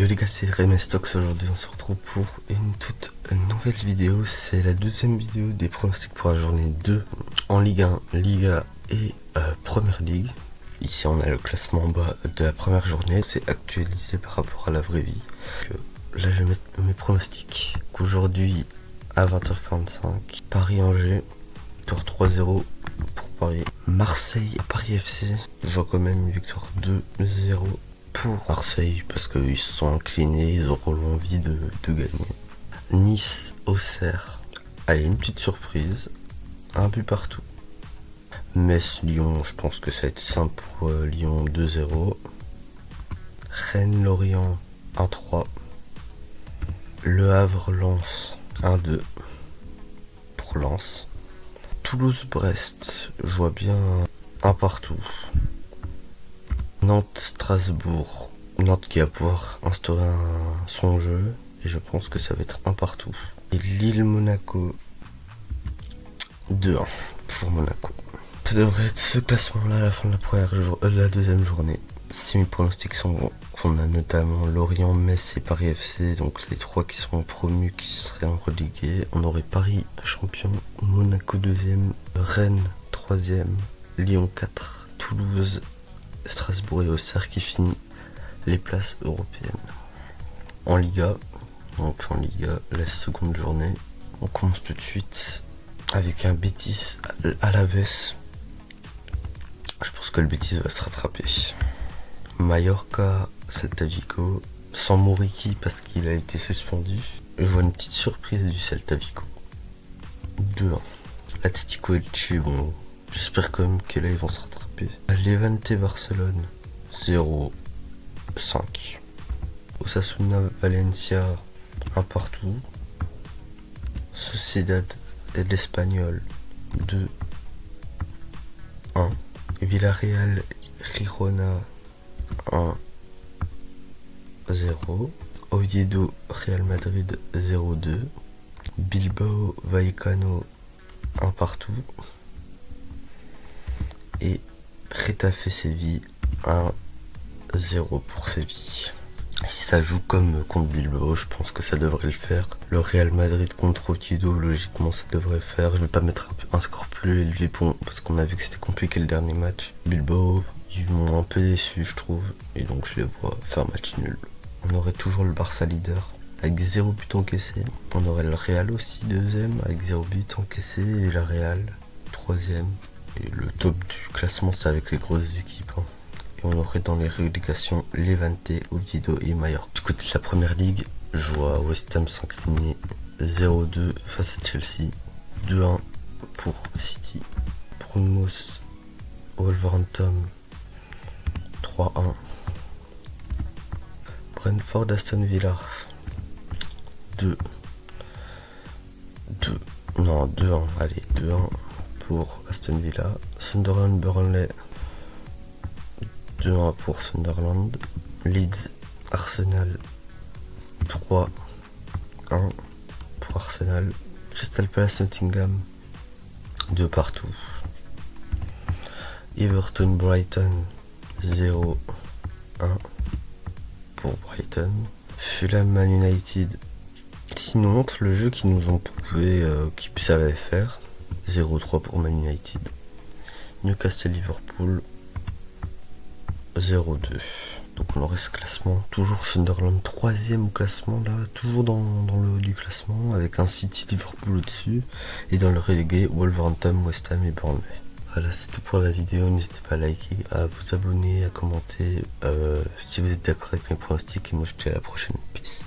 Yo les gars, c'est Remestox. Aujourd'hui on se retrouve pour une toute nouvelle vidéo. C'est la deuxième vidéo des pronostics pour la journée 2 en Ligue 1, Liga et Première Ligue. Ici on a le classement en bas de la première journée. C'est actualisé par rapport à la vraie vie. Là je vais mettre mes pronostics. Aujourd'hui à 20h45, Paris-Angers, victoire 3-0 pour Paris. Marseille-Paris FC, je vois quand même une victoire 2-0 pour Marseille parce qu'ils se sont inclinés, ils auront l'envie de gagner. Nice-Auxerre, allez, une petite surprise, un but partout. Metz-Lyon, je pense que ça va être simple pour Lyon, 2-0. Rennes-Lorient, 1-3. Le Havre-Lens, 1-2 pour Lens. Toulouse-Brest, je vois bien un partout. Nantes-Strasbourg, Nantes qui va pouvoir instaurer son jeu, et je pense que ça va être un partout. Et Lille-Monaco, 2-1 pour Monaco. Ça devrait être ce classement-là à la fin de la deuxième journée. Si mes pronostics sont bons, on a notamment Lorient, Metz et Paris FC, donc les trois qui seront promus, qui seraient en relégués. On aurait Paris champion, Monaco 2e, Rennes 3e, Lyon 4, Toulouse, Strasbourg et Auxerre qui finit les places européennes. En Liga, la seconde journée, on commence tout de suite avec un Betis à la Vesse. Je pense que le Betis va se rattraper. Mallorca, Celta Vigo, sans Muriqi parce qu'il a été suspendu. Je vois une petite surprise du Celta Vigo. 2-1. L'Atlético Elche, bon, j'espère quand même que là ils vont se rattraper. Levante Barcelone, 0-5. Osasuna Valencia, 1 partout. Sociedad de l'Espagnol, 2-1. Villarreal Girona, 1-0. Oviedo Real Madrid, 0-2. Bilbao Vallecano, 1 partout. Et Getafe Séville, 1-0 pour Séville. Si ça joue comme contre Bilbao, je pense que ça devrait le faire. Le Real Madrid contre Oviedo, logiquement ça devrait le faire. Je vais pas mettre un score plus élevé parce qu'on a vu que c'était compliqué le dernier match. Bilbao, ils m'ont un peu déçu je trouve, et donc je les vois faire match nul. On aurait toujours le Barça leader avec 0 but encaissé. On aurait le Real aussi 2e avec 0 but encaissé, et la Real 3e. Et le top du classement c'est avec les grosses équipes. Et on aurait dans les relégations Levante, Oviedo et Mallorca. Du côté de la première ligue, je vois West Ham s'incliner 0-2 face à Chelsea, 2-1 pour City. Bournemouth, Wolverhampton, 3-1. Brentford, Aston Villa, 2-1. Allez, 2-1 pour Aston Villa. Sunderland, Burnley, 2-1 pour Sunderland. Leeds, Arsenal, 3-1 pour Arsenal. Crystal Palace, Nottingham, 2 partout. Everton, Brighton, 0-1 pour Brighton. Fulham, Man United. Sinon, entre le jeu qui nous ont prouvé qu'ils savaient faire, 0-3 pour Man United. Newcastle, Liverpool, 0-2. Donc on aurait ce classement. Toujours Sunderland 3e au classement, là, toujours dans le haut du classement, avec un City Liverpool au-dessus. Et dans le relégué, Wolverhampton, West Ham et Burnley. Voilà, c'est tout pour la vidéo. N'hésitez pas à liker, à vous abonner, à commenter si vous êtes d'accord avec mes pronostics. Et moi je vous dis à la prochaine. Peace.